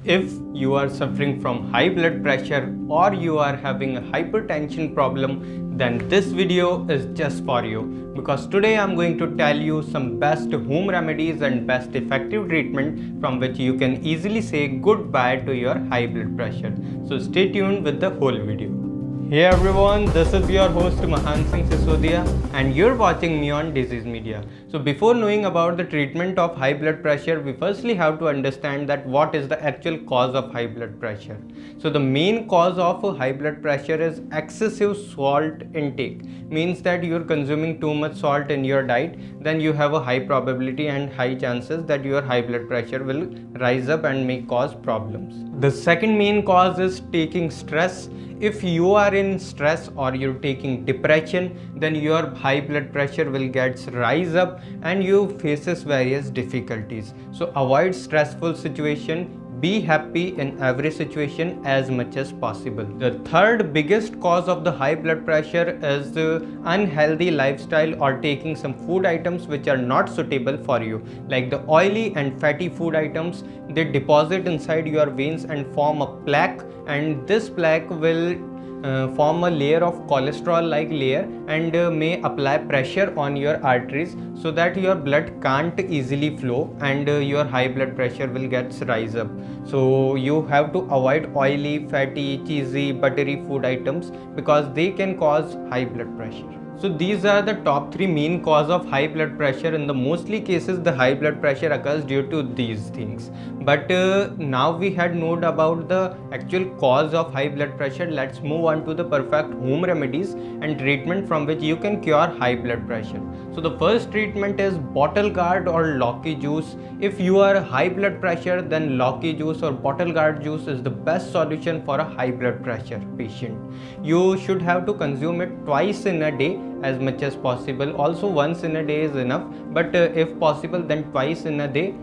If you are suffering from high blood pressure or you are having a hypertension problem, then this video is just for you, because today I'm going to tell you some best home remedies and best effective treatment from which you can easily say goodbye to your high blood pressure. So stay tuned with the whole video. Hey everyone, this is your host Singh and you're watching me on Disease Media. So before knowing about the treatment of high blood pressure, we firstly have to understand that what is the actual cause of high blood pressure. So the main cause of high blood pressure is excessive salt intake. Means that you're consuming too much salt in your diet, then you have a high probability and high chances that your high blood pressure will rise up and may cause problems. The second main cause is taking stress. If you are in stress or you're taking depression, then your high blood pressure will get rise up and you faces various difficulties. So avoid stressful situation. Be happy in every situation as much as possible. The third biggest cause of the high blood pressure is the unhealthy lifestyle or taking some food items which are not suitable for you. Like the oily and fatty food items, they deposit inside your veins and form a plaque, and this plaque will form a layer of cholesterol like layer and may apply pressure on your arteries so that your blood can't easily flow and your high blood pressure will get rise up. So you have to avoid oily, fatty, cheesy, buttery food items because they can cause high blood pressure. So these are the top 3 main cause of high blood pressure. In the mostly cases the high blood pressure occurs due to these things. But now we had known about the actual cause of high blood pressure. Let's move on to the perfect home remedies and treatment from which you can cure high blood pressure. So the first treatment is bottle gourd or loki juice. If you are high blood pressure, then loki juice or bottle gourd juice is the best solution for a high blood pressure patient. You should have to consume it twice in a day as much as possible. Also once in a day is enough, but if possible then twice in a day.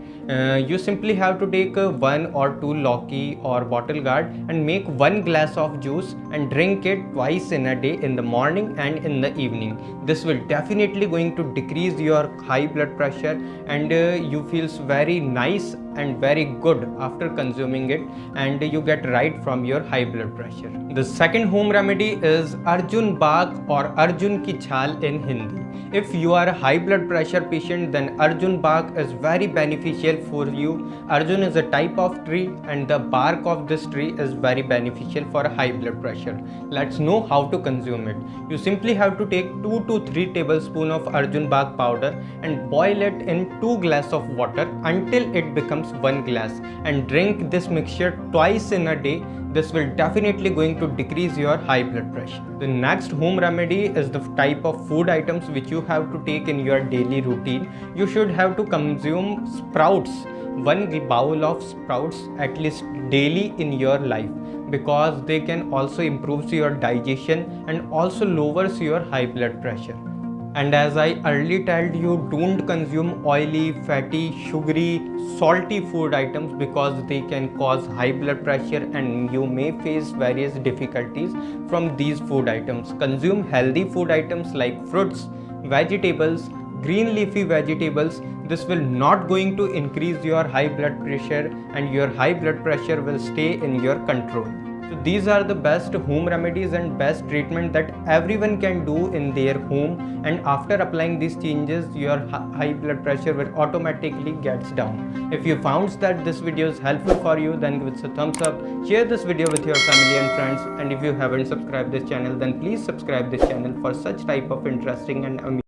You simply have to take 1 or 2 loki or bottle gourd and make 1 glass of juice and drink it twice in a day, in the morning and in the evening. This will definitely going to decrease your high blood pressure and you feels very nice and very good after consuming it, and you get right from your high blood pressure. The second home remedy is Arjun Bagh or Arjun ki chhal in Hindi. If you are a high blood pressure patient, then Arjun Bagh is very beneficial for you. Arjun is a type of tree and the bark of this tree is very beneficial for high blood pressure. Let's know how to consume it. You simply have to take 2 to 3 tablespoons of Arjun Bagh powder and boil it in 2 glasses of water until it becomes 1 glass, and drink this mixture twice in a day. This will definitely going to decrease your high blood pressure. The next home remedy is the type of food items which you have to take in your daily routine. You should have to consume sprouts, 1 bowl of sprouts at least daily in your life, because they can also improve your digestion and also lowers your high blood pressure. And as I earlier told you, don't consume oily, fatty, sugary, salty food items because they can cause high blood pressure and you may face various difficulties from these food items. Consume healthy food items like fruits, vegetables, green leafy vegetables. This will not going to increase your high blood pressure and your high blood pressure will stay in your control. So these are the best home remedies and best treatment that everyone can do in their home, and after applying these changes your high blood pressure will automatically gets down. If you found that this video is helpful for you, then give it a thumbs up, share this video with your family and friends, and if you haven't subscribed this channel then please subscribe this channel for such type of interesting and amazing